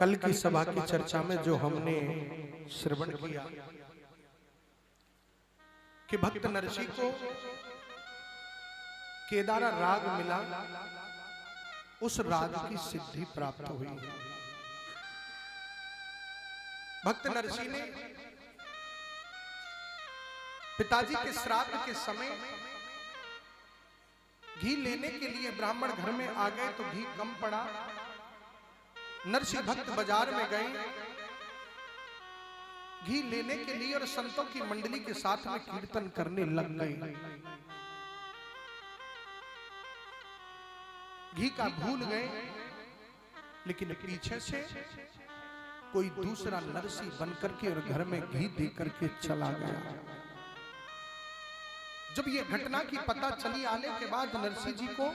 कल की सभा की चर्चा में जो हमने श्रवण किया कि भक्त नरसी को केदारा राग मिला, उस राग की सिद्धि प्राप्त हुई। भक्त नरसी ने पिताजी के श्राद्ध के समय घी लेने के लिए ब्राह्मण घर में आ गए तो घी कम पड़ा। नरसी भक्त बाजार में गए घी लेने के लिए और संतों की मंडली के साथ में कीर्तन करने लग गए। घी का भूल गए, लेकिन पीछे से कोई दूसरा नरसी बनकर के और घर में घी दे करके चला गया। जब ये घटना की पता चली आने के बाद नरसी जी को,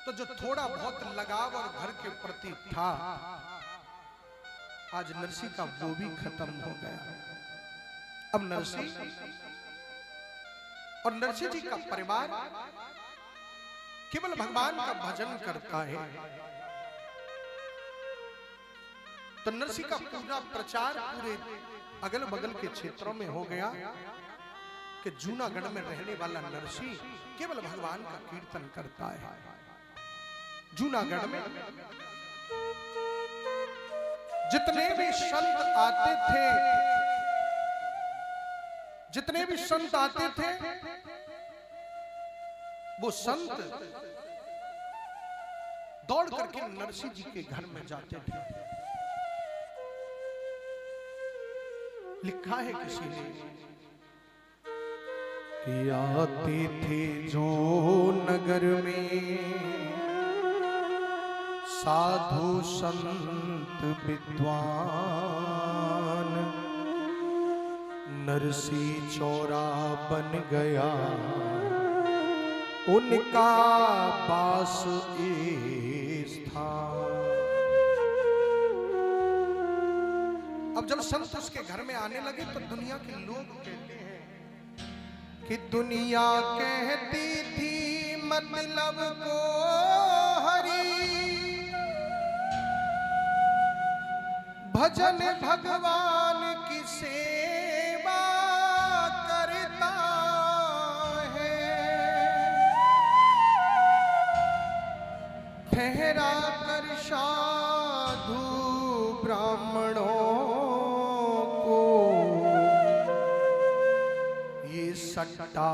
तो जो थोड़ा बहुत लगाव और घर के प्रति था, आज नरसी का वो भी खत्म हो गया। अब नरसी और नरसी जी का परिवार केवल भगवान का भजन करता है। तो नरसी का पूरा प्रचार पूरे अगल बगल के क्षेत्रों में हो गया कि जूनागढ़ में रहने वाला नरसी केवल भगवान का कीर्तन करता है। जूनागढ़ में जितने भी संत आते थे, जितने भी संत आते थे, वो संत दौड़ करके नरसी जी के घर में जाते थे। लिखा है किसी ने कि आते थे जो नगर में साधु संत विद्वान, नरसी चौरा बन गया उनका बास स्थान। अब जब संत उसके घर में आने लगे तो दुनिया के लोग कहते हैं कि दुनिया कहती थी मतलब को हरि, भजन भगवान की सेवा करता है, ठहरा कर साधु ब्राह्मणों को ये सट्टा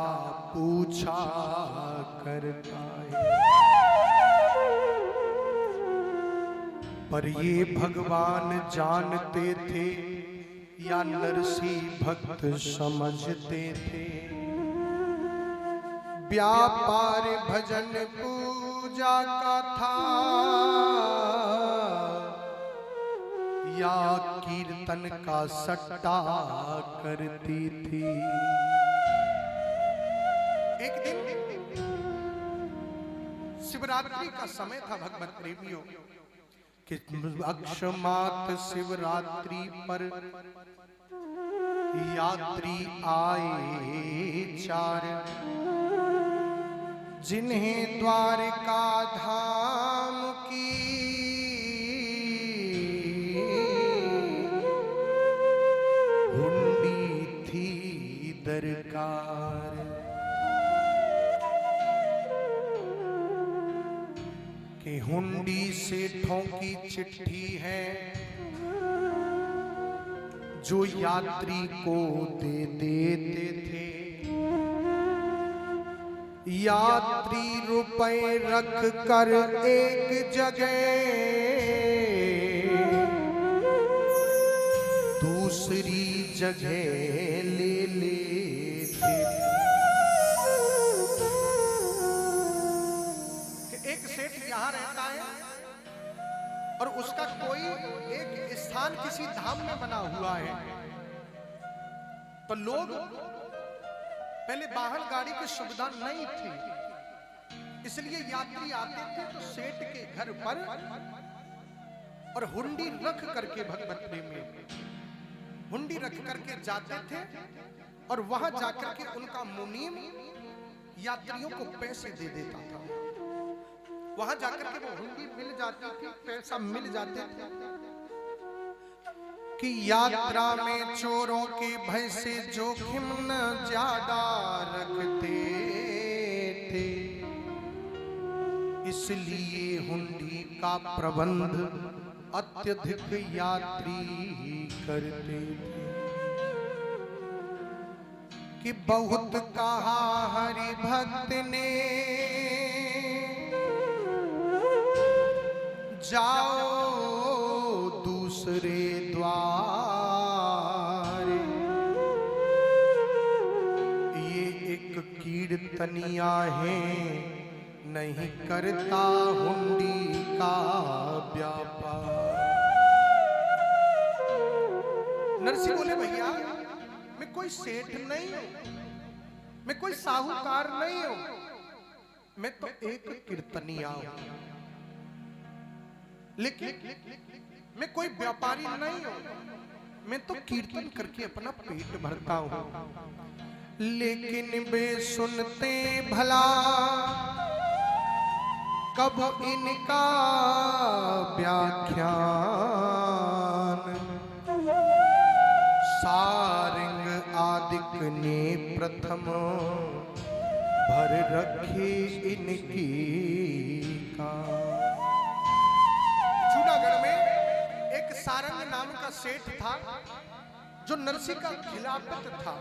पूछा करता है। पर ये भगवान जानते थे या नरसी भक्त समझते थे, व्यापार भजन पूजा का था या कीर्तन का सट्टा करती थी। एक दिन शिवरात्रि का समय था भगवत प्रेमियों, कि अक्षमात शिवरात्रि पर यात्री आए चार, जिन्हें द्वारका धाम की हुंडी थी दरकार। कि हुंडी से ठोंकी चिट्ठी है जो यात्री को दे देते थे, यात्री रुपए रख कर एक जगह दूसरी जगह ले लेते। एक सेठ यहाँ रहता है और उसका कोई एक स्थान किसी धाम में बना हुआ है, तो लोग पहले वाहन गाड़ी की सुविधा नहीं थी, इसलिए यात्री आते थे तो सेठ के घर पर और हुंडी रख करके भगवत प्रेमी हुंडी रख करके जाते थे और वहां जाकर के उनका मुनीम यात्रियों को पैसे दे देता था। वहां जाकर के वो हुंडी मिल जाती थी, पैसा मिल जाते थे कि यात्रा में चोरों के भय से जोखिम न ज्यादा रखते थे, इसलिए हुंडी का प्रबंध अत्यधिक यात्री करते थे। कि बहुत कहा हरि भक्त ने, जाओ दूसरे द्वार। ये एक कीर्तनिया है, नहीं करता हुंडी का व्यापार। नरसिंह बोले भैया मैं कोई सेठ नहीं हूं, मैं कोई साहूकार नहीं हूं, मैं तो एक कीर्तनिया हूं। लेकिन मैं कोई व्यापारी नहीं हूं, मैं तो कीर्तन करके अपना पेट भरता हूं। लेकिन वे सुनते भला कब इनका व्याख्यान। सारंग आदिक ने प्रथम भर रखे इनकी कान। जूनागढ़ में एक सारंग नाम का सेठ था जो नरसिंह का खिलाफत था,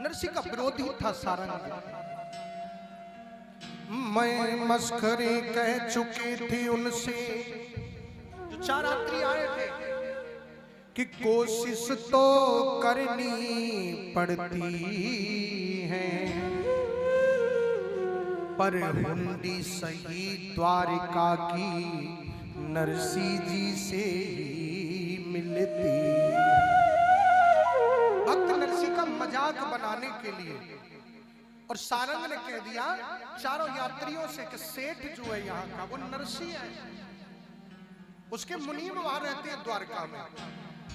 नरसिंह का विरोधी था सारंग। मैं मस्करे कह चुके थे उनसे, जो 4 यात्री आए थे, कि कोशिश तो करनी पड़ती है, पर हुंडी सही द्वारिका की नरसिंह जी से ही मिलती। भक्त नरसिंह का मजाक बनाने के लिए और सारंग ने कह दिया 4 यात्रियों से कि सेठ जो है यहाँ का वो नरसिंह है, उसके मुनीम वहां रहते हैं द्वारका में,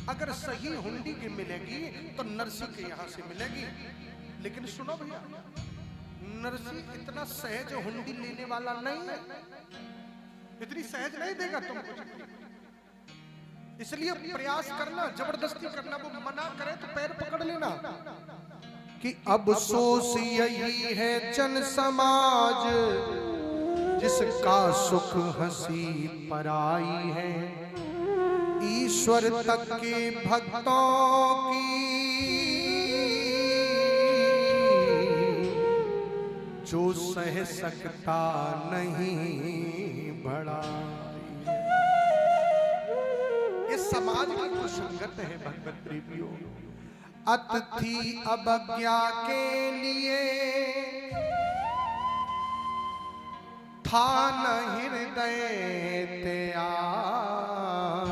अगर सही हुंडी की मिलेगी तो नरसिंह के यहाँ से मिलेगी। लेकिन सुनो भैया, नरसिंह इतना सहज हुंडी लेने वाला नहीं है, इतनी सहज नहीं देगा तुमको। इसलिए प्रयास करना, जबरदस्ती करना, वो मना करे तो पैर पकड़ लेना। कि अब सोच यही है जन समाज, जिसका सुख हंसी पराई है, ईश्वर तक के भक्तों की जो सह सकता नहीं बड़ाई। ये समाज की कुसंगत है भगवत प्रेमियों। अतिथि अवज्ञा के लिए था न हृदय तैयार।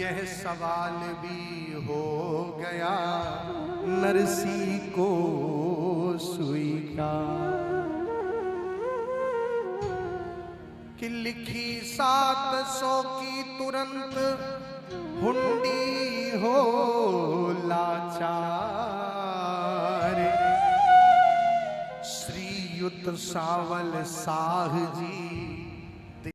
यह सवाल भी हो गया नरसिंह को स्वीकार। कि लिखी 700 की तुरंत हुंडी हो लाचार। श्रीयुत सावल साह जी